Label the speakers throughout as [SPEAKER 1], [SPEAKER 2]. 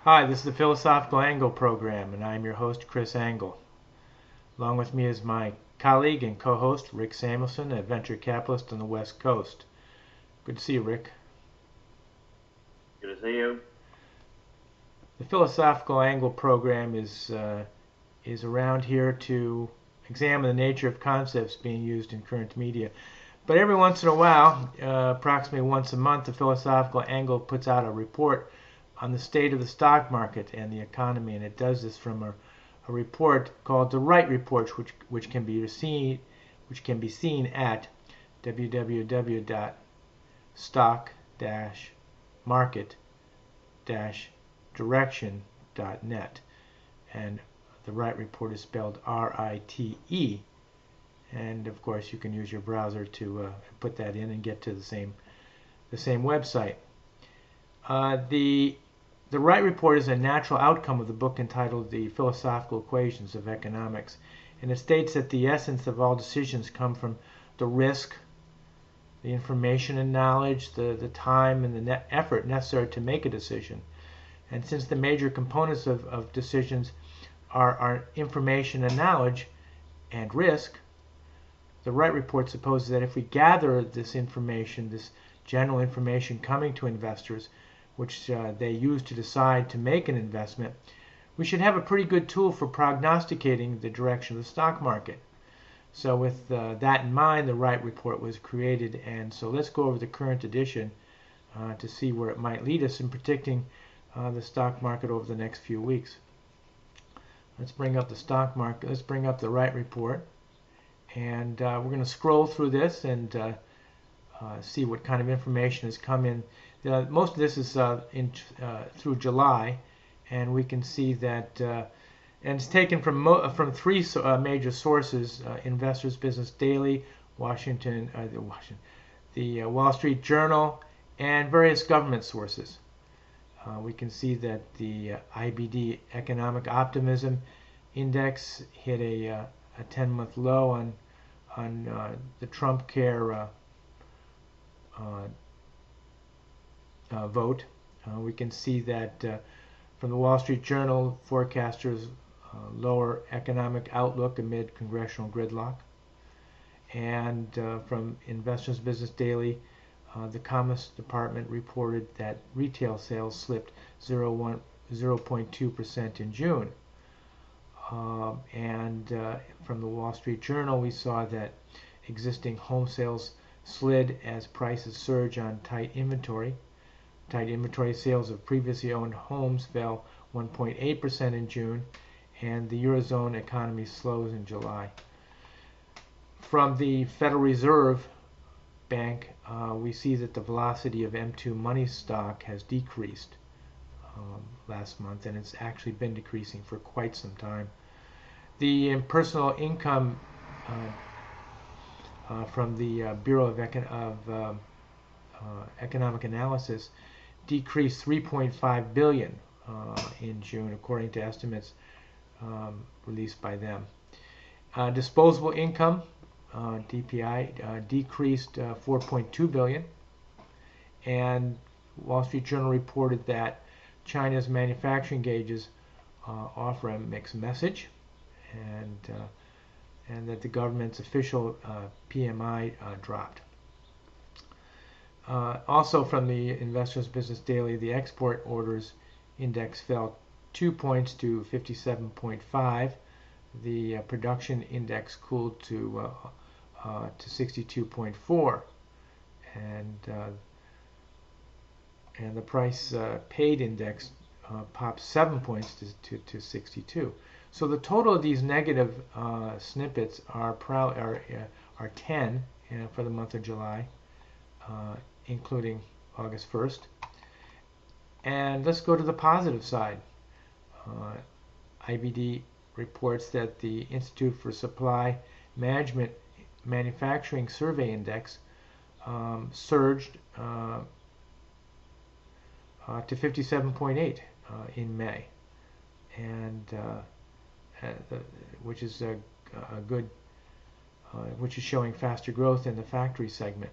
[SPEAKER 1] Hi, this is the Philosophical Angle program, and I'm your host, Chris Angle. Along with me is my colleague and co-host, Rick Samuelson, a venture capitalist on the West Coast. Good to see you, Rick.
[SPEAKER 2] Good to see you.
[SPEAKER 1] The Philosophical Angle program is around here to examine the nature of concepts being used in current media. But every once in a while, approximately once a month, the Philosophical Angle puts out a report on the state of the stock market and the economy, and it does this from a report called the RITE report, which can be seen at www.stock-market-direction.net, and the RITE report is spelled RITE. And of course, you can use your browser to put that in and get to the same website. The RITE report is a natural outcome of the book entitled The Philosophical Equations of Economics, and it states that the essence of all decisions come from the risk, the information and knowledge, the time and the effort necessary to make a decision. And since the major components of decisions are information and knowledge and risk, the RITE report supposes that if we gather this information, this general information coming to investors, which they use to decide to make an investment, we should have a pretty good tool for prognosticating the direction of the stock market. So with that in mind, the RITE report was created, and so let's go over the current edition to see where it might lead us in predicting the stock market over the next few weeks. Let's bring up the stock market. Let's bring up the RITE report, and we're going to scroll through this and see what kind of information has come in. Most of this is through July, and we can see that, and it's taken from three major sources: Investors Business Daily, the Wall Street Journal, and various government sources. We can see that the IBD Economic Optimism Index hit a 10-month low on the Trump Care vote. We can see that from the Wall Street Journal, forecasters lower economic outlook amid congressional gridlock. And from Investors Business Daily, the Commerce Department reported that retail sales slipped 0.2% in June. And from the Wall Street Journal, we saw that existing home sales slid as prices surge on tight inventory. Tight inventory sales of previously owned homes fell 1.8% in June, and the Eurozone economy slows in July. From the Federal Reserve Bank, we see that the velocity of M2 money stock has decreased last month, and it's actually been decreasing for quite some time. The personal income from the Bureau of Economic Analysis decreased 3.5 billion in June, according to estimates released by them. Disposable income, DPI, decreased 4.2 billion, and Wall Street Journal reported that China's manufacturing gauges offer a mixed message, and that the government's official PMI dropped. Also from the Investors Business Daily, the export orders index fell 2 points to 57.5. The production index cooled to 62.4, and the price paid index popped 7 points to 62. So the total of these negative snippets are 10 for the month of July, including August 1st. And let's go to the positive side. IBD reports that the Institute for Supply Management Manufacturing Survey Index surged to 57.8 in May, and which is a good, which is showing faster growth in the factory segment.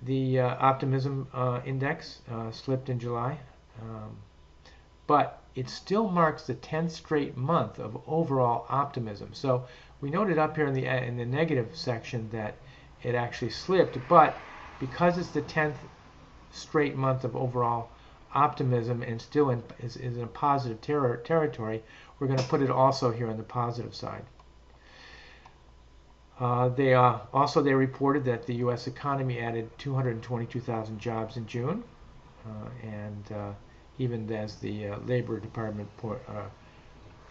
[SPEAKER 1] The optimism index slipped in July But it still marks the 10th straight month of overall optimism. So we noted up here in the negative section that it actually slipped, but because it's the 10th straight month of overall optimism and still is in a positive territory, we're going to put it also here on the positive side. They reported that the U.S. economy added 222,000 jobs in June, even as the Labor Department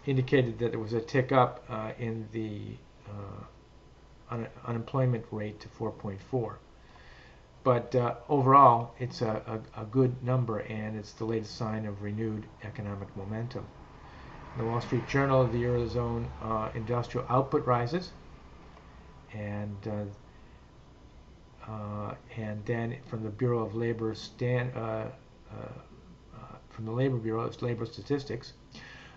[SPEAKER 1] indicated that there was a tick up in the unemployment rate to 4.4. But overall, it's a good number, and it's the latest sign of renewed economic momentum. In the Wall Street Journal, the Eurozone industrial output rises, and then from the Bureau of Labor from the Labor Bureau, it's labor statistics.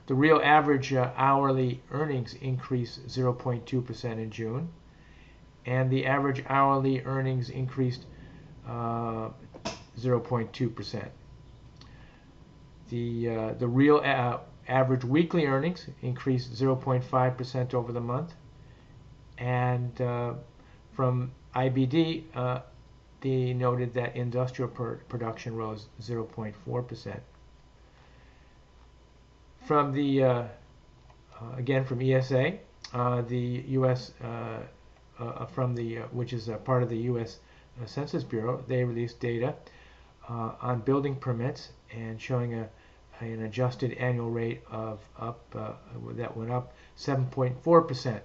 [SPEAKER 1] The real average hourly earnings increased 0.2% in June, and the average hourly earnings increased 0.2%. The real average weekly earnings increased 0.5% over the month, and from IBD, they noted that industrial production rose 0.4%. From the again from ESA, the U.S. Which is a part of the U.S. Census Bureau, they released data on building permits and showing an adjusted annual rate of that went up 7.4%,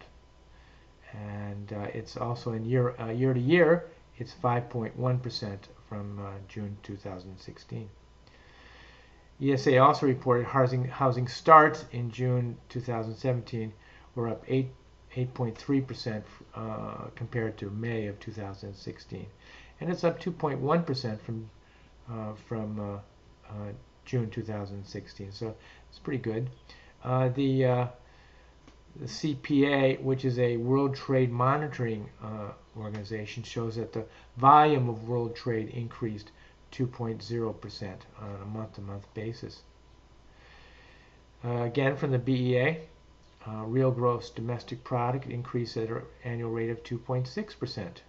[SPEAKER 1] and it's also in year to year it's 5.1% from June 2016. ESA also reported housing starts in June 2017 were up 8.3% compared to May of 2016, and it's up 2.1% from June 2016. So it's pretty good. The CPA, which is a World Trade Monitoring organization, shows that the volume of world trade increased 2.0% on a month-to-month basis. Again, from the BEA, real gross domestic product increased at an annual rate of 2.6%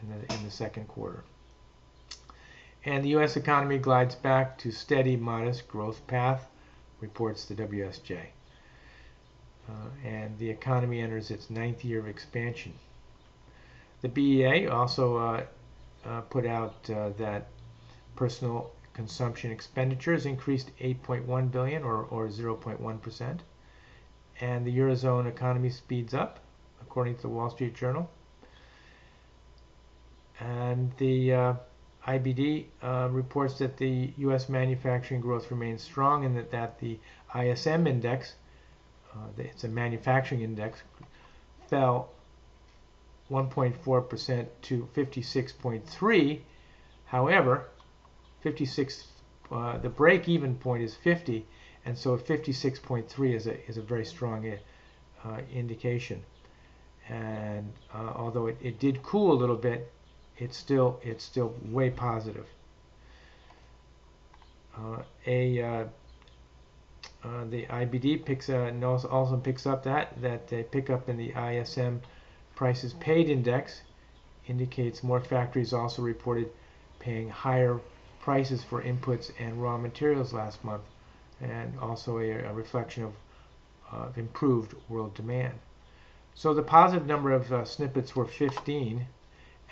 [SPEAKER 1] in the second quarter. And the U.S. economy glides back to steady, modest growth path, reports the WSJ. And the economy enters its 9th year of expansion. The BEA also put out that personal consumption expenditures increased 8.1 billion or 0.1%, and the Eurozone economy speeds up, according to the Wall Street Journal. And the IBD reports that the U.S. manufacturing growth remains strong, and that the ISM index, it's a manufacturing index, fell 1.4% to 56.3. However, 56, the break-even point is 50, and so 56.3 is a very strong indication. And although it did cool a little bit, it's still way positive. The IBD also picks up that a pickup in the ISM prices paid index indicates more factories also reported paying higher prices for inputs and raw materials last month, and also a reflection of improved world demand. So the positive number of snippets were 15,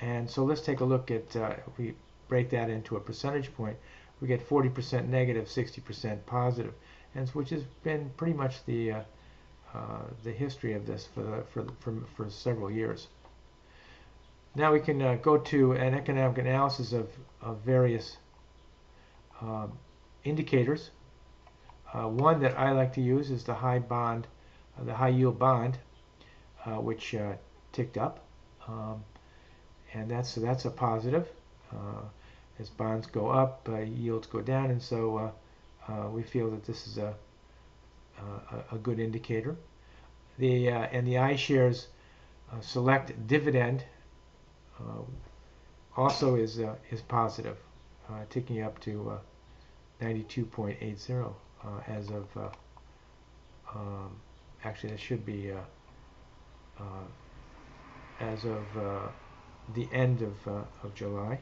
[SPEAKER 1] and so let's take a look at, if we break that into a percentage point, we get 40% negative, 60% positive, and which has been pretty much the history of this for several years. Now we can go to an economic analysis of various indicators. One that I like to use is the high yield bond, which ticked up, and that's a positive. As bonds go up, yields go down, and so we feel that this is a good indicator. And the iShares select dividend also is positive, ticking up to 92.80 as of actually that should be as of the end of July.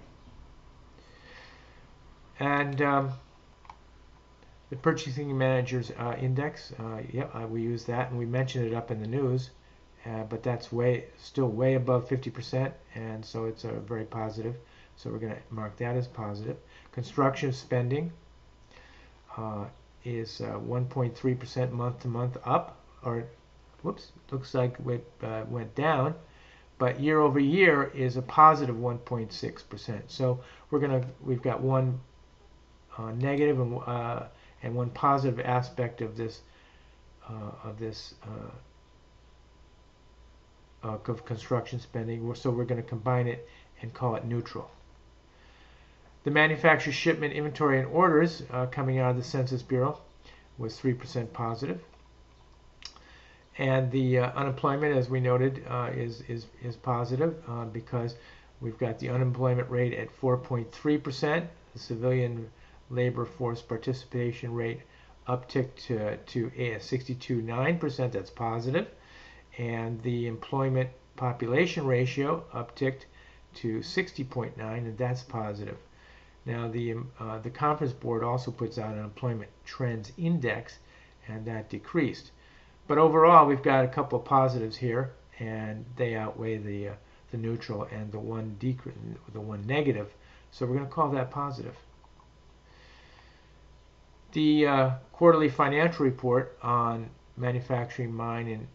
[SPEAKER 1] And the Purchasing Managers Index, we use that, and we mentioned it up in the news, but that's still way above 50%, and so it's very positive. So we're going to mark that as positive. Construction spending is 1.3% month to month up, or whoops, looks like it went down, but year over year is a positive 1.6%. So we've got one negative and one positive aspect of this of construction spending. So we're going to combine it and call it neutral. The manufacturer shipment, inventory, and orders coming out of the Census Bureau was 3% positive. And the unemployment, as we noted, is positive because we've got the unemployment rate at 4.3%. The civilian labor force participation rate upticked to 62.9%. That's positive. And the employment population ratio upticked to 60.9, and that's positive. Now the Conference Board also puts out an employment trends index, and that decreased. But overall, we've got a couple of positives here, and they outweigh the neutral and the one negative. So we're going to call that positive. The quarterly financial report on manufacturing, mining,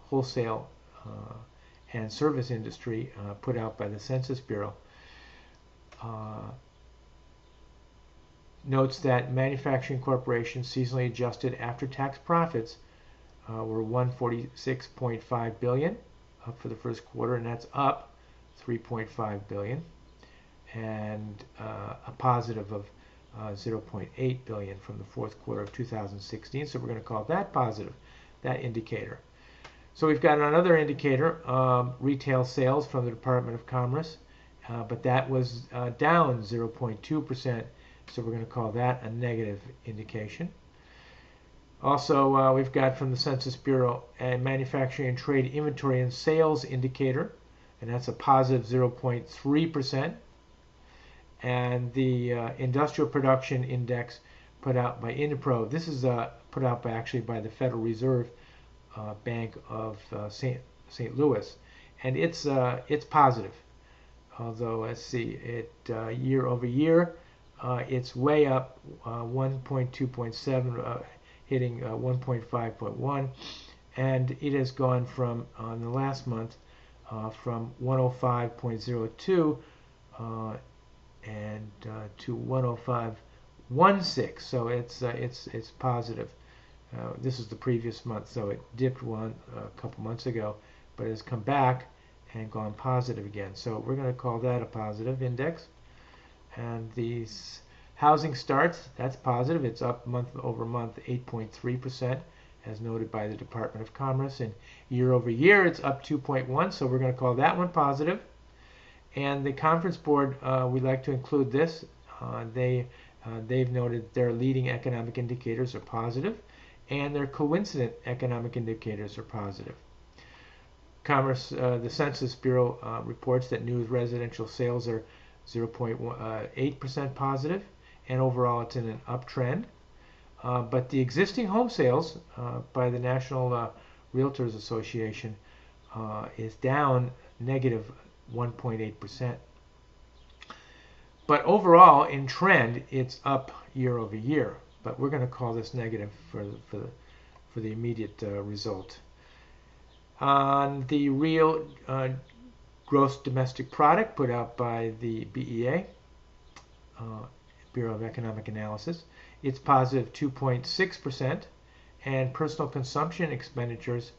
[SPEAKER 1] wholesale, and service industry put out by the Census Bureau notes that manufacturing corporations seasonally adjusted after-tax profits were $146.5 billion for the first quarter, and that's up $3.5 billion, and a positive of $0.8 billion from the fourth quarter of 2016. So we're going to call that positive, that indicator. So we've got another indicator, retail sales from the Department of Commerce, but that was down 0.2%. So we're going to call that a negative indication. Also, we've got from the Census Bureau a manufacturing and trade inventory and sales indicator, and that's a positive 0.3%. And the industrial production index put out by Indipro. This is put out by the Federal Reserve Bank of St. Louis, and it's positive. Although let's see, it year over year, it's way up 1.2.7, hitting 1.5.1, and it has gone from in the last month from 105.02 and to 105.16. So it's positive. This is the previous month, so it dipped a couple months ago, but has come back and gone positive again. So we're going to call that a positive index. And these housing starts, that's positive. It's up month over month 8.3%, as noted by the Department of Commerce. And year over year, it's up 2.1%, so we're going to call that one positive. And the Conference Board, we'd like to include this. They've noted their leading economic indicators are positive, and their coincident economic indicators are positive. The Census Bureau reports that new residential sales are 0.8% positive, and overall it's in an uptrend. But the existing home sales by the National Realtors Association is down negative 1.8%. But overall, in trend, it's up year over year. But we're going to call this negative for the immediate result. On the real gross domestic product put out by the BEA, Bureau of Economic Analysis, it's positive 2.6%, and personal consumption expenditures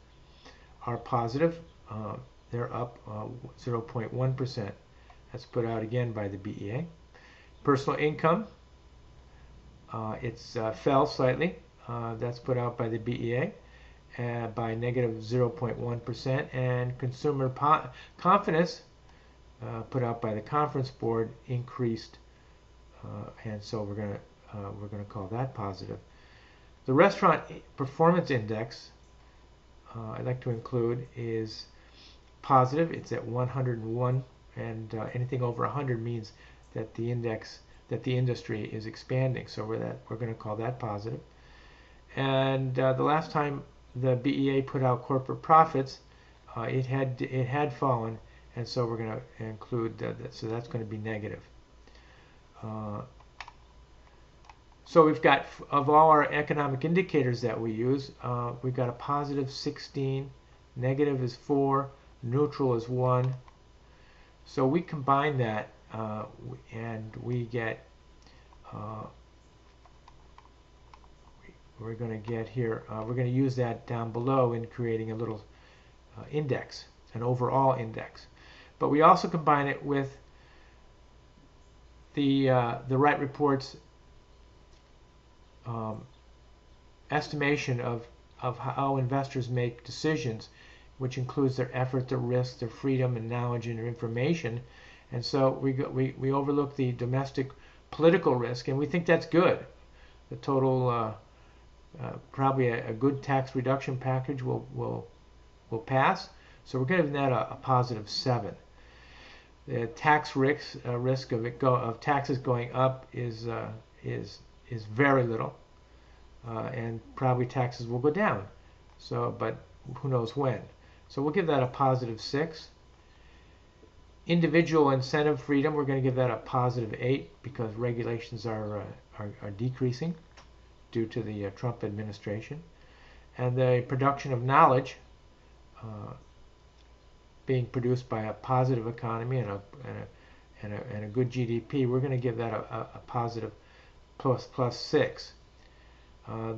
[SPEAKER 1] are positive. They're up 0.1%. That's put out again by the BEA. Personal income, it's fell slightly. That's put out by the BEA by negative 0.1%. And consumer confidence, put out by the Conference Board, increased. And so we're going to we're going to call that positive. The restaurant performance index I'd like to include is positive. It's at 101, and anything over 100 means that the industry is expanding. So we're going to call that positive. And the last time the BEA put out corporate profits, it had fallen, and so we're going to include that. So that's going to be negative. So we've got, of all our economic indicators that we use, we've got a positive 16, negative is 4, neutral is 1. So we combine that and we get, we're going to get here, we're going to use that down below in creating a little index, an overall index. But we also combine it with the RITE report's estimation of how investors make decisions, which includes their effort, their risk, their freedom and knowledge and their information. And so we overlook the domestic political risk, and we think that's good. The total, probably a good tax reduction package will pass. So we're giving that a positive 7. The tax risk of taxes going up is very little, and probably taxes will go down. So, but who knows when? So we'll give that a positive 6. Individual incentive freedom, we're going to give that a positive 8 because regulations are decreasing due to the Trump administration. And the production of knowledge being produced by a positive economy and a good GDP, we're going to give that a positive plus 6.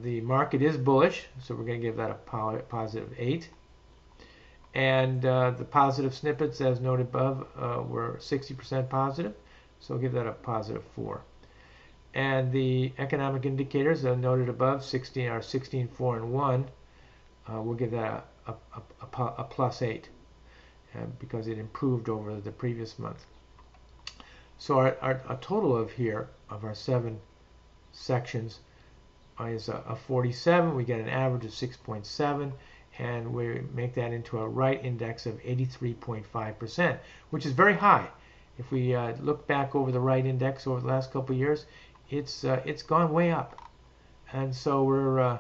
[SPEAKER 1] The market is bullish, so we're going to give that a positive 8. And the positive snippets, as noted above, were 60% positive, so we'll give that a positive 4. And the economic indicators, noted above, 16, 4, and 1, we'll give that a plus 8 because it improved over the previous month. So our total of our 7 sections is a 47. We get an average of 6.7, and we make that into a RITE index of 83.5%, which is very high. If we look back over the RITE index over the last couple of years, it's gone way up, and so we're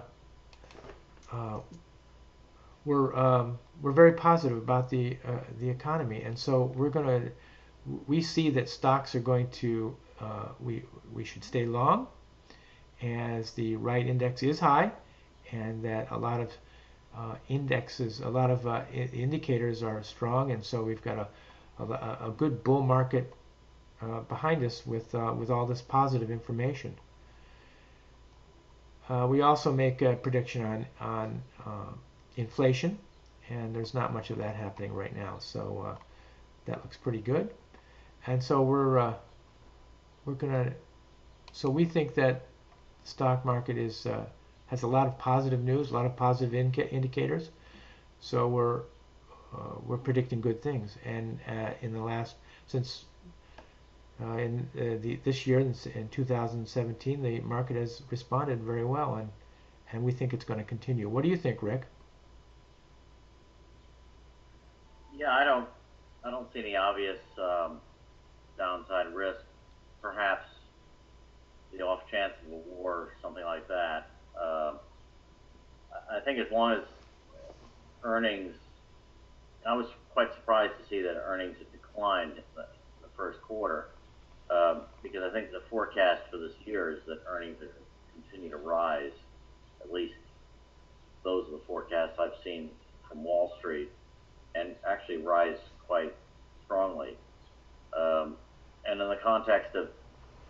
[SPEAKER 1] very positive about the economy, and so we see that stocks are going to we should stay long, as the RITE index is high, and that a lot of indicators are strong, and so we've got a good bull market behind us with all this positive information. We also make a prediction on inflation, and there's not much of that happening right now, so that looks pretty good. And so we think that the stock market has a lot of positive news, a lot of positive indicators. So we're predicting good things. And this year, in 2017, the market has responded very well, and we think it's going to continue. What do you think, Rick?
[SPEAKER 2] Yeah, I don't see any obvious downside risk. Perhaps the off chance of a war or something like that. I think as long as earnings, I was quite surprised to see that earnings had declined in the first quarter, because I think the forecast for this year is that earnings are going to continue to rise. At least those are the forecasts I've seen from Wall Street, and actually rise quite strongly. And in the context of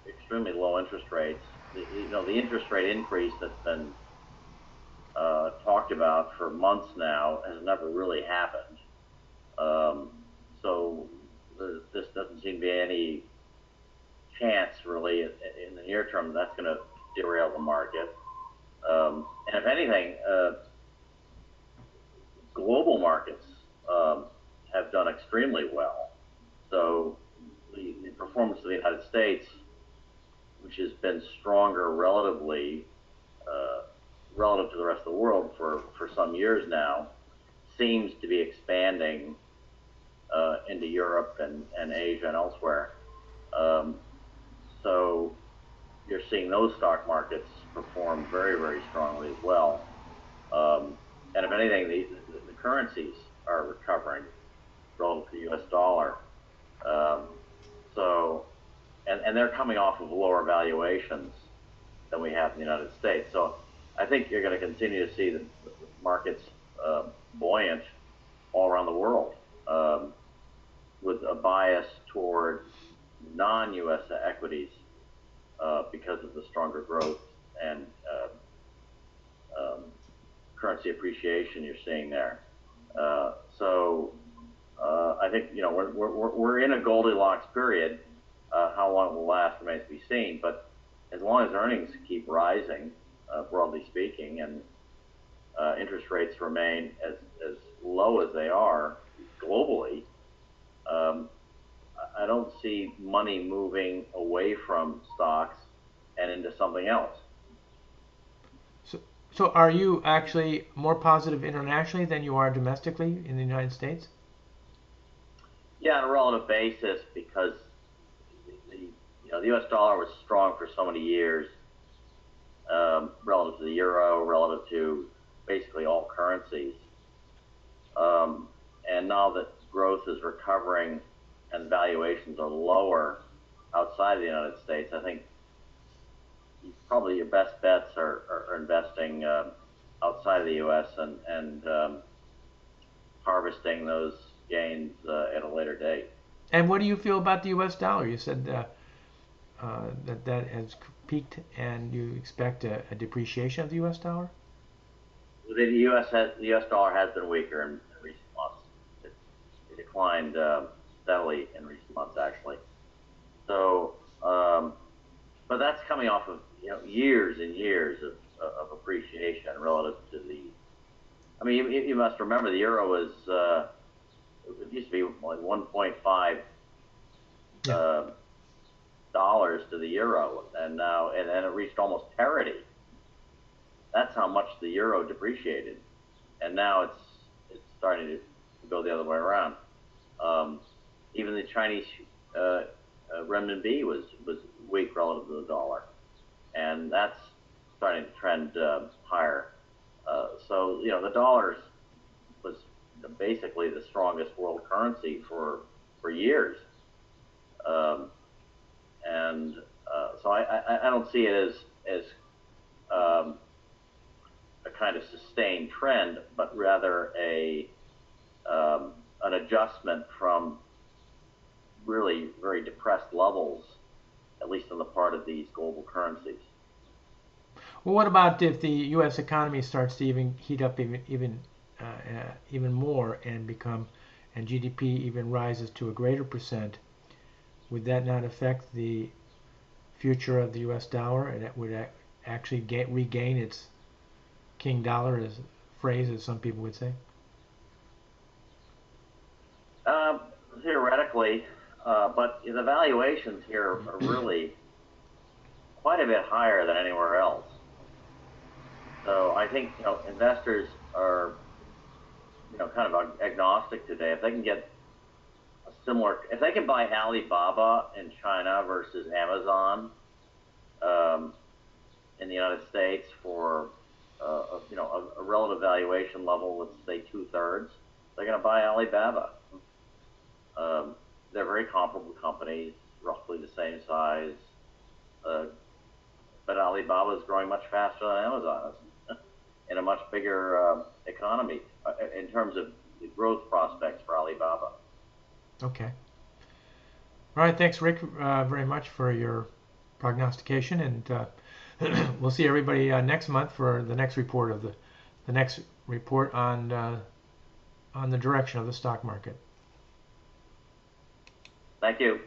[SPEAKER 2] extremely low interest rates, the interest rate increase that's been talked about for months now has never really happened. So this doesn't seem to be any chance really in the near term that's going to derail the market. And if anything, global markets have done extremely well. So the performance of the United States which has been stronger relatively relative to the rest of the world for some years now, seems to be expanding into Europe and Asia and elsewhere. So you're seeing those stock markets perform very, very strongly as well. And if anything, the currencies are recovering relative to the U.S. dollar. And they're coming off of lower valuations than we have in the United States. So I think you're going to continue to see the markets buoyant all around the world, with a bias toward non-U.S. equities because of the stronger growth and currency appreciation you're seeing there. So I think we're in a Goldilocks period. How long it will last remains to be seen. But as long as earnings keep rising, broadly speaking, and interest rates remain as low as they are globally, I don't see money moving away from stocks and into something else.
[SPEAKER 1] So are you actually more positive internationally than you are domestically in the United States?
[SPEAKER 2] Yeah, on a relative basis, because the U.S. dollar was strong for so many years, relative to the euro, relative to basically all currencies. And now that growth is recovering and valuations are lower outside of the United States, I think probably your best bets are investing outside of the U.S. and harvesting those gains at a later date.
[SPEAKER 1] And what do you feel about the U.S. dollar? You said that has peaked, and you expect a depreciation of the U.S. dollar?
[SPEAKER 2] The U.S. dollar has been weaker in recent months. It declined steadily in recent months, actually. So, but that's coming off of years and years of appreciation relative to the. I mean, you must remember the euro was it used to be like 1.5 dollars to the euro, and then it reached almost parity. That's how much the euro depreciated, and now it's starting to go the other way around. Even the Chinese renminbi was weak relative to the dollar, and that's starting to trend higher. So the dollar was basically the strongest world currency for years, and so I don't see it as a kind of sustained trend, but rather an adjustment from really very depressed levels, at least on the part of these global currencies.
[SPEAKER 1] Well, what about if the U.S. economy starts to even heat up even more and GDP even rises to a greater percent? Would that not affect the future of the U.S. dollar, and it would actually regain its king dollar, as phrase, as some people would say?
[SPEAKER 2] Theoretically, but the valuations here are really quite a bit higher than anywhere else. So I think investors are kind of agnostic today. If they can get if they can buy Alibaba in China versus Amazon in the United States for a relative valuation level, let's say 2/3, they're going to buy Alibaba. They're very comparable companies, roughly the same size, but Alibaba is growing much faster than Amazon is in a much bigger economy in terms of the growth prospects for Alibaba.
[SPEAKER 1] Okay. All right. Thanks, Rick, very much for your prognostication, and we'll see everybody next month for the next report on the direction of the stock market.
[SPEAKER 2] Thank you.